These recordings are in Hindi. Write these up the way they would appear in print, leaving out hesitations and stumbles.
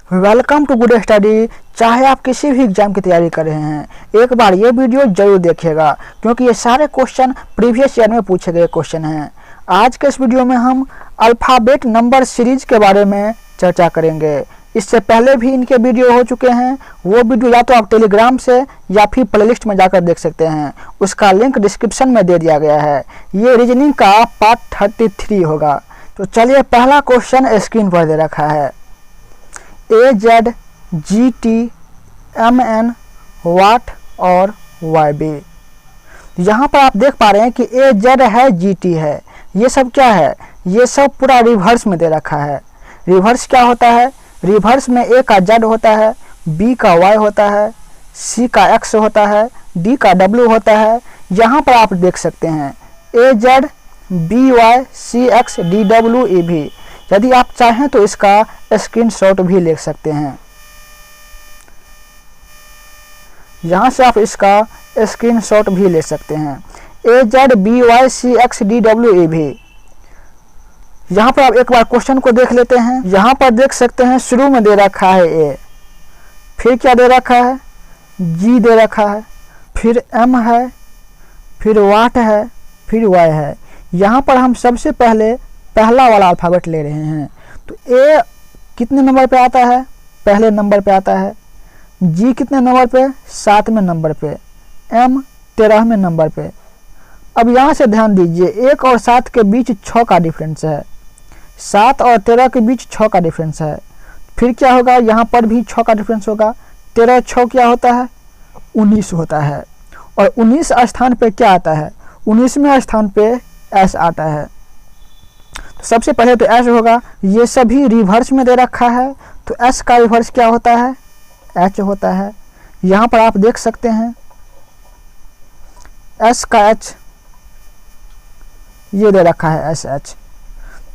Welcome to good study. चाहे आप किसी भी एग्जाम की तैयारी कर रहे हैं, एक बार ये वीडियो जरूर देखिएगा क्योंकि ये सारे क्वेश्चन प्रीवियस ईयर में पूछे गए क्वेश्चन हैं। आज के इस वीडियो में हम अल्फ़ाबेट नंबर सीरीज के बारे में चर्चा करेंगे। इससे पहले भी इनके वीडियो हो चुके हैं, वो वीडियो या तो आप टेलीग्राम से या फिर प्लेलिस्ट में जाकर देख सकते हैं, उसका लिंक डिस्क्रिप्शन में दे दिया गया है। ये रीजनिंग का पार्ट 33 होगा। तो चलिए, पहला क्वेश्चन स्क्रीन पर दे रखा है। AZ, GT, MN, वाट और YB। यहाँ पर आप देख पा रहे हैं कि AZ है, GT है, ये सब क्या है? ये सब पूरा रिवर्स में दे रखा है। रिवर्स क्या होता है? रिवर्स में A का Z होता है, B का Y होता है, C का X होता है, D का W होता है। यहाँ पर आप देख सकते हैं AZ, BY, CX, DW, EB। यदि आप चाहें तो इसका स्क्रीनशॉट भी ले सकते हैं। यहाँ से आप इसका स्क्रीनशॉट भी ले सकते हैं। AZ, BY, CX, DW, EB। यहाँ पर आप एक बार क्वेश्चन को देख लेते हैं। यहाँ पर देख सकते हैं शुरू में दे रखा है A, फिर क्या दे रखा है? G दे रखा है, फिर M है, फिर वाट है, फिर Y है। यहाँ पर हम सबसे पहले पहला वाला अल्फ़ाबेट ले रहे हैं। तो A कितने नंबर पे आता है? पहले नंबर पे आता है। G कितने नंबर पे? 7वें नंबर पे। M 13वें नंबर पे। अब यहाँ से ध्यान दीजिए, 1 और 7 के बीच 6 का डिफरेंस है। 7 और 13 के बीच 6 का डिफरेंस है। फिर क्या होगा? यहाँ पर भी 6 का डिफरेंस होगा। 13 6 क्या होता है? 19 होता है। और 19 स्थान पे क्या आता है? 19वें स्थान पे S आता है। तो सबसे पहले तो S होगा। ये सभी रिवर्स में दे रखा है, तो S का रिवर्स क्या होता है? H होता है। यहाँ पर आप देख सकते हैं S का H ये दे रखा है SH।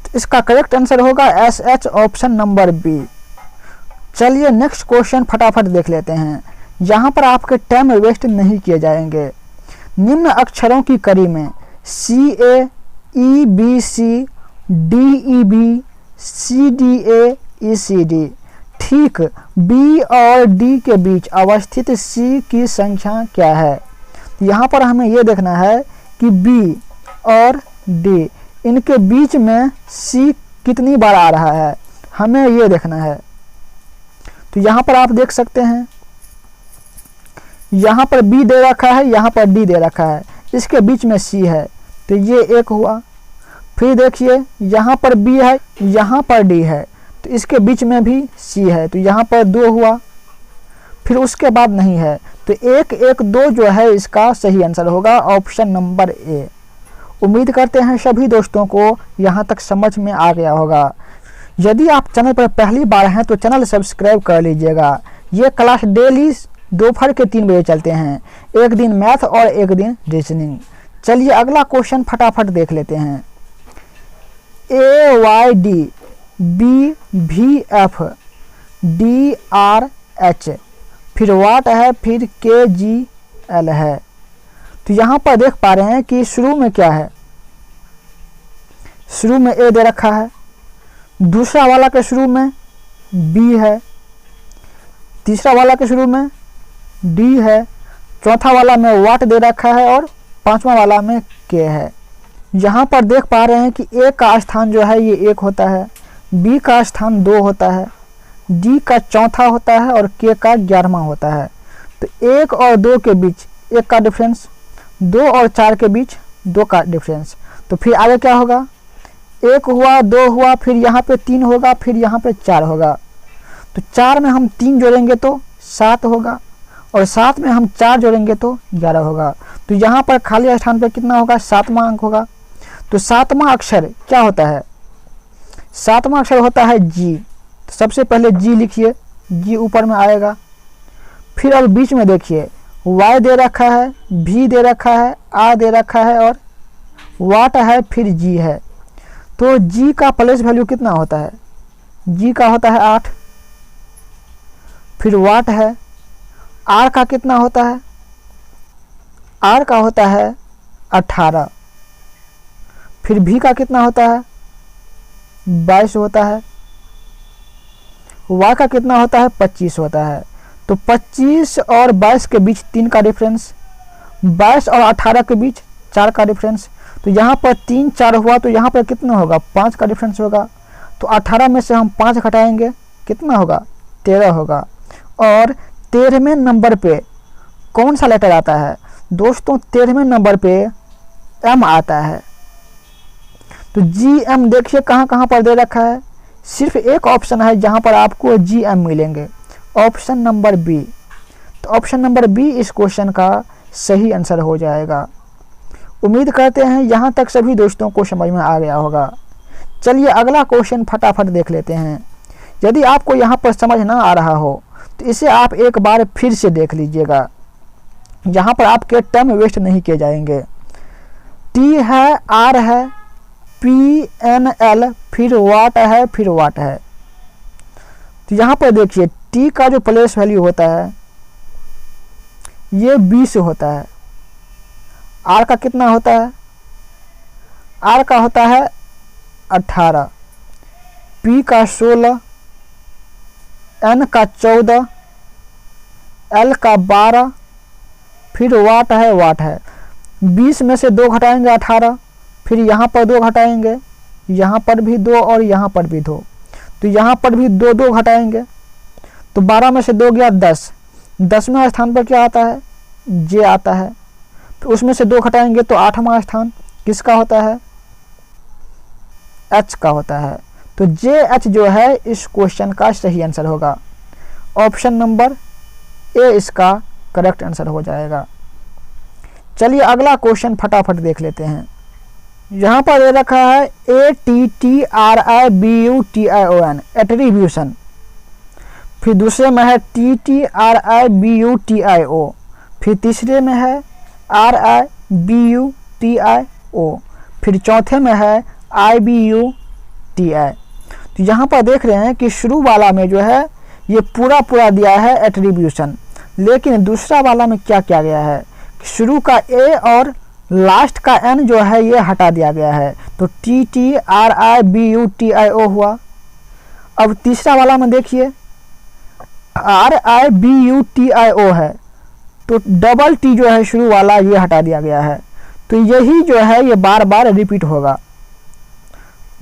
तो इसका करेक्ट आंसर होगा SH, ऑप्शन नंबर B। चलिए नेक्स्ट क्वेश्चन फटाफट देख लेते हैं। यहाँ पर आपके टाइम वेस्ट नहीं किए जाएंगे। निम्न अक्षरों की कड़ी में CA, EBC, DEB, CDA, ECD, ठीक B और D के बीच अवस्थित C की संख्या क्या है? यहाँ पर हमें ये देखना है कि B और D इनके बीच में C कितनी बार आ रहा है, हमें ये देखना है। तो यहाँ पर आप देख सकते हैं, यहाँ पर B दे रखा है, यहाँ पर D दे रखा है, इसके बीच में C है, तो ये 1 हुआ। फिर देखिए यहाँ पर B है, यहाँ पर D है, तो इसके बीच में भी C है, तो यहाँ पर 2 हुआ। फिर उसके बाद नहीं है, तो 1 1 2 जो है इसका सही आंसर होगा, ऑप्शन नंबर A। उम्मीद करते हैं सभी दोस्तों को यहाँ तक समझ में आ गया होगा। यदि आप चैनल पर पहली बार हैं तो चैनल सब्सक्राइब कर लीजिएगा। ये क्लास डेली दोपहर के 3 बजे चलते हैं, एक दिन मैथ और एक दिन रीजनिंग। चलिए अगला क्वेश्चन फटाफट देख लेते हैं। AYD, BVF, DRH, फिर वाट है, फिर KGL है। तो यहाँ पर देख पा रहे हैं कि शुरू में क्या है? शुरू में A दे रखा है, दूसरा वाला के शुरू में B है, तीसरा वाला के शुरू में D है, चौथा वाला में वाट दे रखा है और पांचवा वाला में K है। यहाँ पर देख पा रहे हैं कि A का स्थान जो है ये 1 होता है, B का स्थान 2 होता है, D का चौथा होता है और K का 11वां होता है। तो 1 और 2 के बीच 1 का डिफरेंस, 2 और 4 के बीच 2 का डिफरेंस। तो फिर आगे क्या होगा? 1 हुआ, 2 हुआ, फिर यहाँ पे 3 होगा, फिर यहाँ पे 4 होगा। तो 4 में हम 3 जोड़ेंगे तो 7 होगा, और 7 में हम 4 जोड़ेंगे तो 11 होगा। तो यहाँ पर खाली स्थान पर कितना होगा? 7वां अंक होगा। तो 7वां अक्षर क्या होता है? 7वां अक्षर होता है G। तो सबसे पहले G लिखिए, G ऊपर में आएगा। फिर अब बीच में देखिए Y दे रखा है, V दे रखा है, R दे रखा है और वाट है, फिर G है। तो G का प्लेस वैल्यू कितना होता है? G का होता है 8। फिर वाट है, R का कितना होता है? R का होता है 18। फिर V का कितना होता है? 22 होता है। y का कितना होता है 25 होता है। तो 25 और 22 के बीच 3 का डिफरेंस, 22 और 18 के बीच 4 का डिफरेंस। तो यहाँ पर 3 4 हुआ, तो यहाँ पर कितना होगा 5 का डिफरेंस होगा। तो 18 में से हम 5 घटाएंगे, कितना होगा 13 होगा। और 13वें नंबर पे कौन सा लेटर आता है दोस्तों, 13वें नंबर पे m आता है। तो GM देखिए कहाँ कहाँ पर दे रखा है, सिर्फ एक ऑप्शन है जहाँ पर आपको GM मिलेंगे, ऑप्शन नंबर बी। तो ऑप्शन नंबर बी इस क्वेश्चन का सही आंसर हो जाएगा। उम्मीद करते हैं यहाँ तक सभी दोस्तों को समझ में आ गया होगा। चलिए अगला क्वेश्चन फटाफट देख लेते हैं। यदि आपको यहाँ पर समझ ना आ रहा हो तो इसे आप एक बार फिर से देख लीजिएगा, यहाँ पर आपके टाइम वेस्ट नहीं किए जाएंगे। T है, R है, PNL, फिर वाट है, फिर वाट है। तो यहाँ पर देखिए T का जो प्लेस वैल्यू होता है ये 20 होता है। R का कितना होता है, R का होता है 18, P का 16, N का 14, L का 12, फिर वाट है 20 में से 2 घटाएंगे 18, फिर यहाँ पर 2 घटाएंगे, यहाँ पर भी 2 और यहाँ पर भी 2, तो यहाँ पर भी 2 2 घटाएंगे, तो 12 में से 2 गया 10। 10वें स्थान पर क्या आता है J आता है, तो उसमें से 2 घटाएंगे तो 8वां स्थान किसका होता है H का होता है। तो JH जो है इस क्वेश्चन का सही आंसर होगा, ऑप्शन नंबर ए इसका करेक्ट आंसर हो जाएगा। चलिए अगला क्वेश्चन फटाफट देख लेते हैं। यहाँ पर दे रखा है ATTRIBUTION एट्रीब्यूशन, फिर दूसरे में है TTRIBUTIO, फिर तीसरे में है RIBUTIO, फिर चौथे में है IBUTI। तो यहाँ पर देख रहे हैं कि शुरू वाला में जो है ये पूरा दिया है एट्रीब्यूशन, लेकिन दूसरा वाला में क्या किया गया है, शुरू का A और लास्ट का N जो है ये हटा दिया गया है, तो TTRIBUTIO हुआ। अब तीसरा वाला में देखिए RIBUTIO है, तो डबल T जो है शुरू वाला ये हटा दिया गया है, तो यही जो है ये बार बार रिपीट होगा।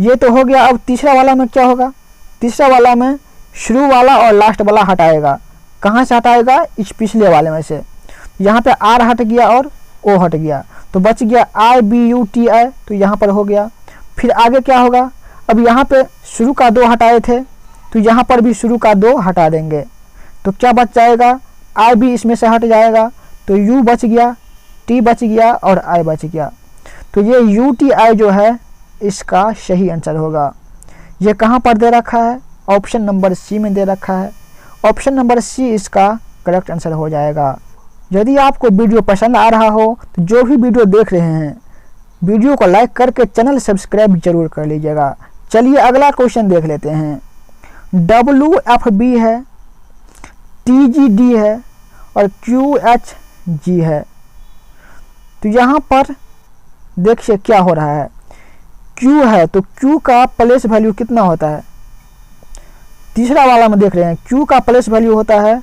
ये तो हो गया। अब तीसरा वाला में क्या होगा, तीसरा वाला में शुरू वाला और लास्ट वाला हटाएगा, कहाँ से हटाएगा इस पिछले वाले में से। यहाँ पे R हट गया और O हट गया, तो बच गया IBUTI, तो यहाँ पर हो गया। फिर आगे क्या होगा, अब यहाँ पे शुरू का 2 हटाए थे, तो यहाँ पर भी शुरू का 2 हटा देंगे, तो क्या बच जाएगा IB इसमें से हट जाएगा, तो U बच गया, T बच गया और I बच गया। तो ये UTI जो है इसका सही आंसर होगा। ये कहाँ पर दे रखा है, ऑप्शन नंबर सी में दे रखा है, ऑप्शन नंबर सी इसका करेक्ट आंसर हो जाएगा। यदि आपको वीडियो पसंद आ रहा हो तो जो भी वीडियो देख रहे हैं वीडियो को लाइक करके चैनल सब्सक्राइब जरूर कर लीजिएगा। चलिए अगला क्वेश्चन देख लेते हैं। WFB है, TGD है और QHG है। तो यहाँ पर देखिए क्या हो रहा है, Q है तो Q का प्लेस वैल्यू कितना होता है, तीसरा वाला में देख रहे हैं Q का प्लेस वैल्यू होता है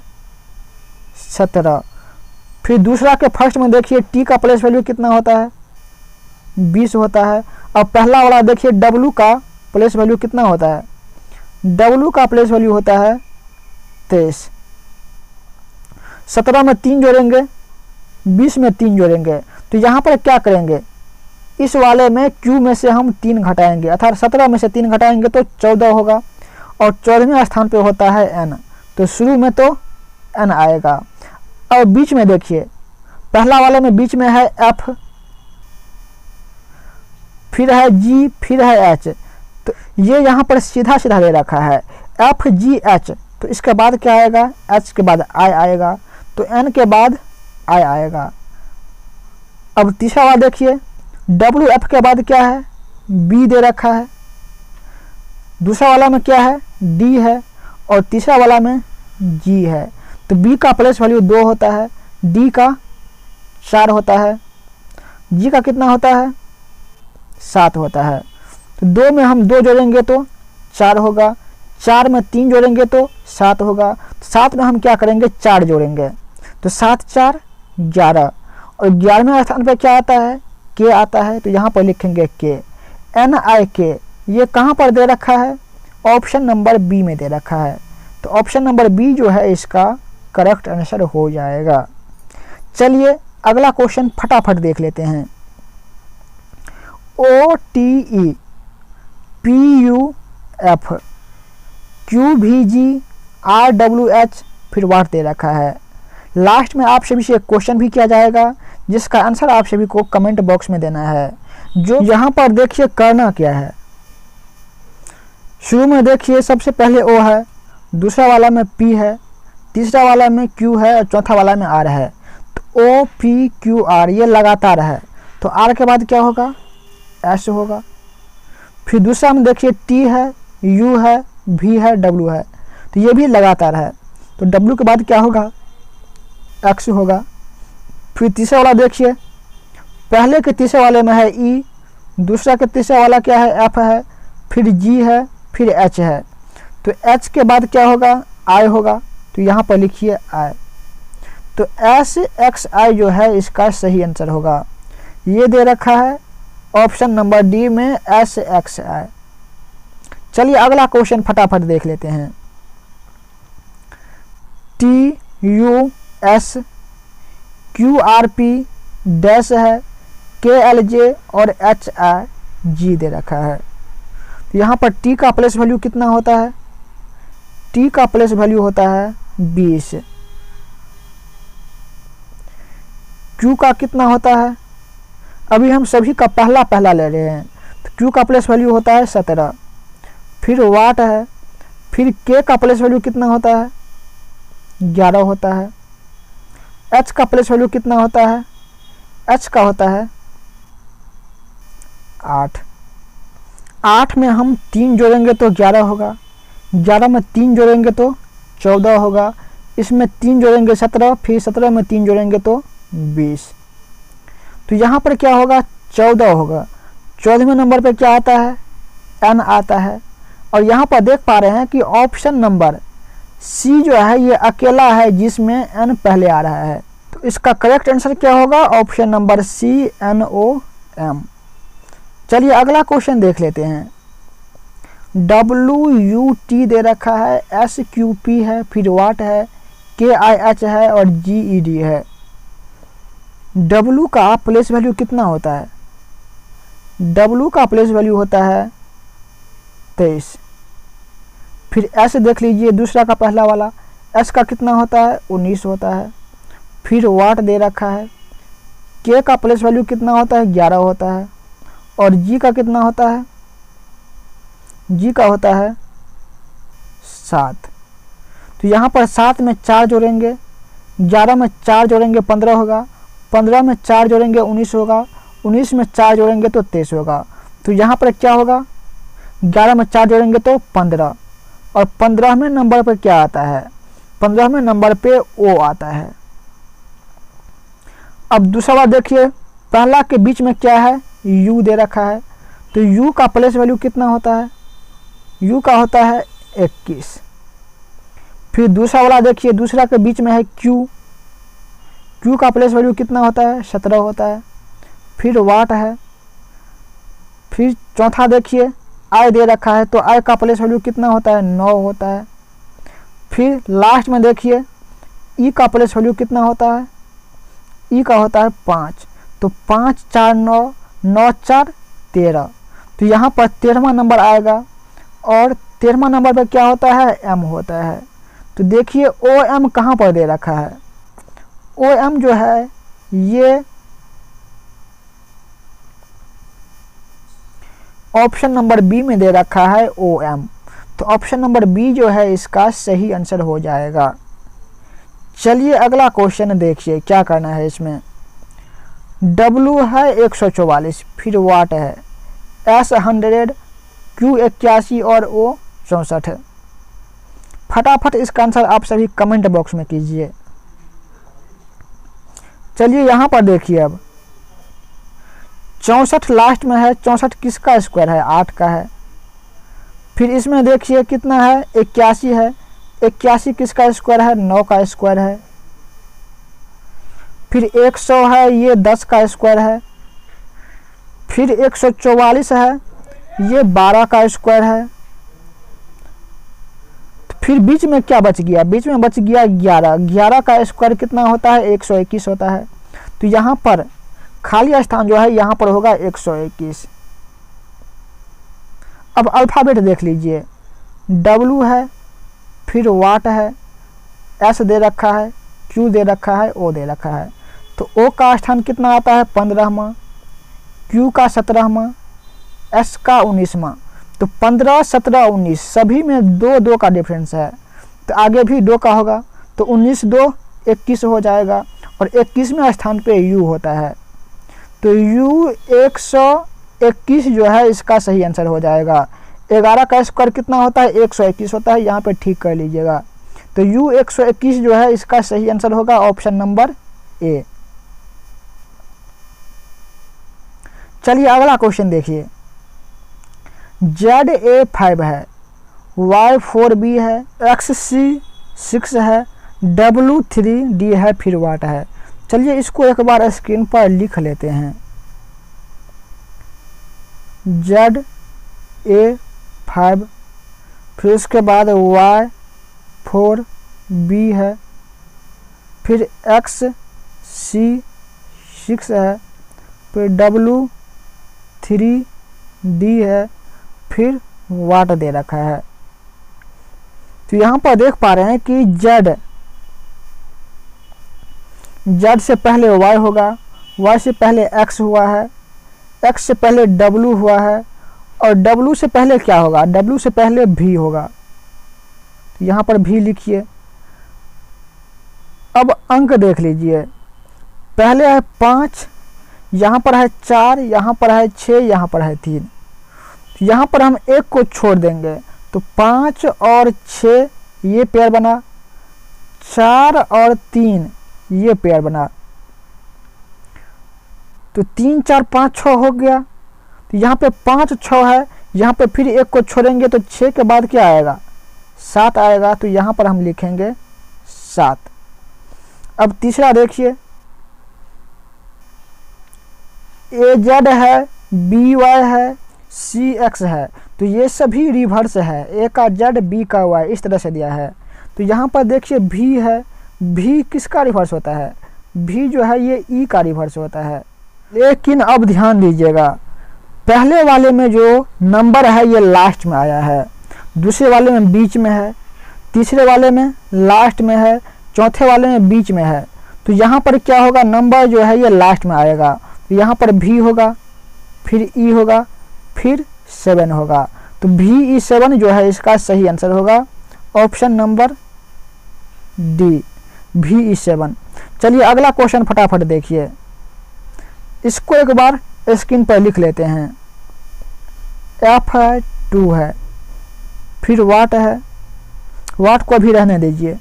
17। फिर दूसरा के फर्स्ट में देखिए T का प्लेस वैल्यू कितना होता है 20 होता है। अब पहला वाला देखिए W का प्लेस वैल्यू कितना होता है, W का प्लेस वैल्यू होता है 23। 17 में 3 जोड़ेंगे, 20 में 3 जोड़ेंगे, तो यहाँ पर क्या करेंगे, इस वाले में Q में से हम 3 घटाएंगे, अर्थात 17 में से 3 घटाएंगे तो 14 होगा, और 14वें स्थान पे होता है N, तो शुरू में तो N आएगा। और बीच में देखिए पहला वाले में बीच में है F, फिर है G, फिर है H, तो ये यहाँ पर सीधा दे रखा है FGH, तो इसके बाद क्या आएगा, H के बाद I आएगा, तो N के बाद I आएगा। अब तीसरा वाला देखिए WF के बाद क्या है B दे रखा है, दूसरा वाला में क्या है D है और तीसरा वाला में G है, तो B का प्लेस वैल्यू 2 होता है, D का 4 होता है, G का कितना होता है 7 होता है। तो 2 में हम 2 जोड़ेंगे तो 4 होगा, 4 में 3 जोड़ेंगे तो 7 होगा। 7 में हम क्या करेंगे, 4 जोड़ेंगे, तो 7 4 11, और 11वें स्थान पर क्या आता है, के आता है, तो यहाँ पर लिखेंगे के, NIK। ये कहाँ पर दे रखा है, ऑप्शन नंबर बी में दे रखा है, तो ऑप्शन नंबर बी जो है इसका करेक्ट आंसर हो जाएगा। चलिए अगला क्वेश्चन फटाफट देख लेते हैं। OTE PUF QVG RWH फिर वाट दे रखा है। लास्ट में आप सभी से एक क्वेश्चन भी किया जाएगा जिसका आंसर आप सभी को कमेंट बॉक्स में देना है। जो यहाँ पर देखिए करना क्या है, शुरू में देखिए सबसे पहले O है, दूसरा वाला में P है, तीसरा वाला में Q है और चौथा वाला में R है। तो OPQR ये लगातार है, तो R के बाद क्या होगा, S होगा। फिर दूसरा में देखिए T है, U है, V है, W है, तो ये भी लगातार है, तो W के बाद क्या होगा, X होगा। फिर तीसरा वाला देखिए, पहले के तीसरे वाले में है E, दूसरा के तीसरा वाला क्या है, F है, फिर G है, फिर H है, तो H के बाद क्या होगा, I होगा, तो यहाँ पर लिखिए I। तो SXI जो है इसका सही आंसर होगा। ये दे रखा है ऑप्शन नंबर डी में SXI। चलिए अगला क्वेश्चन फटाफट देख लेते हैं। TUS QRP डैश है, KLJ और HIG दे रखा है। तो यहाँ पर T का प्लेस वैल्यू कितना होता है, T का प्लेस वैल्यू होता है 20। Q का कितना होता है, अभी हम सभी का पहला ले रहे हैं, तो Q का प्लेस वैल्यू होता है 17। फिर वाट है, फिर K का प्लेस वैल्यू कितना होता है, 11 होता है। H का प्लेस वैल्यू कितना होता है, H का होता है 8। 8 में हम 3 जोड़ेंगे तो 11 होगा, 11 में 3 जोड़ेंगे तो 14 होगा, इसमें 3 जोड़ेंगे 17, फिर 17 में 3 जोड़ेंगे तो 20, तो यहाँ पर क्या होगा, 14 होगा। 14वें नंबर पर क्या आता है, N आता है, और यहाँ पर देख पा रहे हैं कि ऑप्शन नंबर C जो है ये अकेला है जिसमें N पहले आ रहा है, तो इसका करेक्ट आंसर क्या होगा, ऑप्शन नंबर C NOM। चलिए अगला क्वेश्चन देख लेते हैं। WUT दे रखा है, SQP है, फिर वाट है, KIH है और GED है। W का प्लेस वैल्यू कितना होता है, W का प्लेस वैल्यू होता है 23। फिर S देख लीजिए, दूसरा का पहला वाला, S का कितना होता है, 19 होता है। फिर वाट दे रखा है, K का प्लेस वैल्यू कितना होता है, 11 होता है, और G का कितना होता है, G का होता है 7। तो यहाँ पर 7 में 4 जोड़ेंगे, 11 में 4 जोड़ेंगे 15 होगा, 15 में 4 जोड़ेंगे 19 होगा, 19 में 4 जोड़ेंगे तो 23 होगा। तो यहाँ पर क्या होगा, 11 में 4 जोड़ेंगे तो 15, और 15वें नंबर पर क्या आता है, 15वें नंबर पे O आता है। अब दूसरा बार देखिए, पहला के बीच में क्या है, U दे रखा है, तो U का प्लेस वैल्यू कितना होता है, U का होता है 21। फिर दूसरा वाला देखिए, दूसरा के बीच में है Q, Q का प्लेस वैल्यू कितना होता है, 17 होता है। फिर वाट है, फिर चौथा देखिए I दे रखा है, तो I का प्लेस वैल्यू कितना होता है, 9 होता है। फिर लास्ट में देखिए E का प्लेस वैल्यू कितना होता है, E का होता है 5, तो 5 4 9, 9 4 13, तो यहाँ पर 13वां नंबर आएगा, और 13वां नंबर पर क्या होता है, M होता है। तो देखिए OM कहाँ पर दे रखा है, OM जो है ये ऑप्शन नंबर बी में दे रखा है OM, तो ऑप्शन नंबर बी जो है इसका सही आंसर हो जाएगा। चलिए अगला क्वेश्चन देखिए क्या करना है इसमें। W है 144, फिर वाट है, S 100, Q 81 और O 64। फटाफट इसका आंसर आप सभी कमेंट बॉक्स में कीजिए। चलिए यहाँ पर देखिए, अब 64 लास्ट में है, 64 किसका स्क्वायर है, 8 का है। फिर इसमें देखिए कितना है, 81 है। 81 किसका स्क्वायर है, 9 का स्क्वायर है। फिर 100 है, ये 10 का स्क्वायर है। फिर 144 है, ये 12 का स्क्वायर है। फिर बीच में क्या बच गया, बीच में बच गया 11। 11 का स्क्वायर कितना होता है, 121 होता है। तो यहाँ पर खाली स्थान जो है यहाँ पर होगा 121। अब अल्फ़ाबेट देख लीजिए, W है, फिर वाट है, S दे रखा है, Q दे रखा है, O दे रखा है। तो O का स्थान कितना आता है, 15वां, Q का 17वां, S का 19वां। तो 15, 17, 19 सभी में 2 2 का डिफरेंस है। तो आगे भी 2 का होगा, तो 19 2 21 हो जाएगा। और 21वें स्थान पे U होता है। तो U 121 जो है इसका सही आंसर हो जाएगा। 11 का स्क्वायर कितना होता है, 121 होता है। यहाँ पे ठीक कर लीजिएगा। तो U 121 जो है इसका सही आंसर होगा ऑप्शन नंबर ए। चलिए अगला क्वेश्चन देखिए। ZA 5 है, Y 4B है, XC 6 है, W 3D है, फिर वाट है। चलिए इसको एक बार स्क्रीन पर लिख लेते हैं। ZA 5, फिर उसके बाद Y 4B है, फिर XC 6 है, फिर W 3D है, फिर वाट दे रखा है। तो यहाँ पर देख पा रहे हैं कि Z से पहले Y होगा, Y से पहले X हुआ है, X से पहले W हुआ है, और W से पहले क्या होगा, W से पहले V होगा। तो यहाँ पर V लिखिए। अब अंक देख लीजिए, पहले है 5, यहाँ पर है 4, यहाँ पर है 6, यहाँ पर है 3। यहाँ पर हम एक को छोड़ देंगे, तो 5 और 6 ये पेयर बना, 4 और 3 ये पेयर बना। तो 3 4 5 6 हो गया। तो यहाँ पे 5 6 है, यहाँ पे फिर एक को छोड़ेंगे तो 6 के बाद क्या आएगा, 7 आएगा। तो यहाँ पर हम लिखेंगे 7। अब तीसरा देखिए, AZ है, BY है, CX है। तो ये सभी रिवर्स है, A का Z, B का Y, इस तरह से दिया है। तो यहाँ पर देखिए V है, V किसका रिवर्स होता है, V जो है ये E का रिवर्स होता है। लेकिन अब ध्यान दीजिएगा, पहले वाले में जो नंबर है ये लास्ट में आया है, दूसरे वाले में बीच में है, तीसरे वाले में लास्ट में है, चौथे वाले में बीच में है। तो यहाँ पर क्या होगा, नंबर जो है ये लास्ट में आएगा। तो यहाँ पर V होगा, फिर E होगा, फिर 7 होगा। तो VE7 जो है इसका सही आंसर होगा ऑप्शन नंबर डी, VE7। चलिए अगला क्वेश्चन फटाफट देखिए, इसको एक बार स्क्रीन पर लिख लेते हैं। F है, 2 है, फिर वाट है, वाट को भी रहने दीजिए,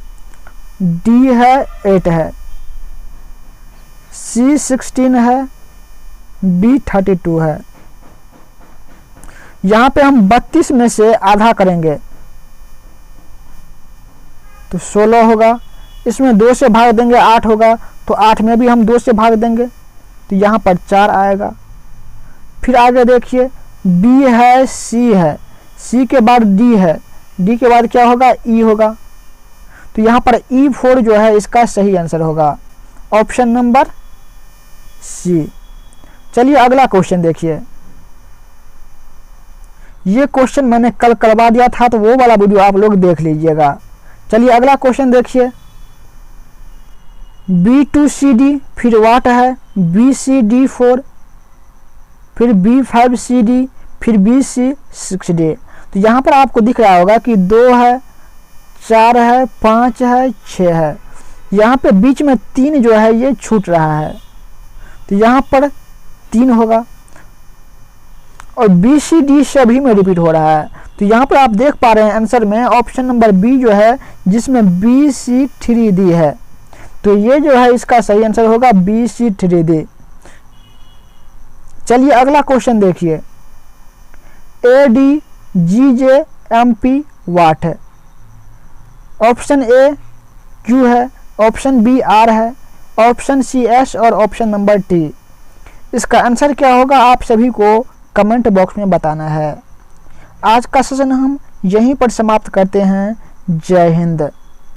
D है, 8 है, C 16 है, B 32 है। यहाँ पे हम 32 में से आधा करेंगे तो 16 होगा, इसमें 2 से भाग देंगे 8 होगा, तो 8 में भी हम 2 से भाग देंगे तो यहाँ पर 4 आएगा। फिर आगे देखिए, B है, C है, C के बाद D है, D के बाद क्या होगा, E होगा। तो यहाँ पर E4 जो है इसका सही आंसर होगा ऑप्शन नंबर C। चलिए अगला क्वेश्चन देखिए, ये क्वेश्चन मैंने कल करवा दिया था, तो वो वाला वीडियो आप लोग देख लीजिएगा। चलिए अगला क्वेश्चन देखिए, B2CD, फिर वाट है, BCD4, फिर B5CD, फिर BC6D। तो यहाँ पर आपको दिख रहा होगा कि 2 है, 4 है, 5 है, 6 है। यहाँ पे बीच में 3 जो है ये छूट रहा है, तो यहाँ पर 3 होगा, और BCD सभी में रिपीट हो रहा है। तो यहाँ पर आप देख पा रहे हैं आंसर में ऑप्शन नंबर बी जो है, जिसमें BC3D है। तो ये जो है इसका सही आंसर होगा BC3D। चलिए अगला क्वेश्चन देखिए, AD, GJ, MP वाट है। ऑप्शन ए Q है, ऑप्शन बी R है, ऑप्शन सी S और ऑप्शन नंबर T। इसका आंसर क्या होगा आप सभी को कमेंट बॉक्स में बताना है। आज का सेशन हम यहीं पर समाप्त करते हैं। जय हिंद।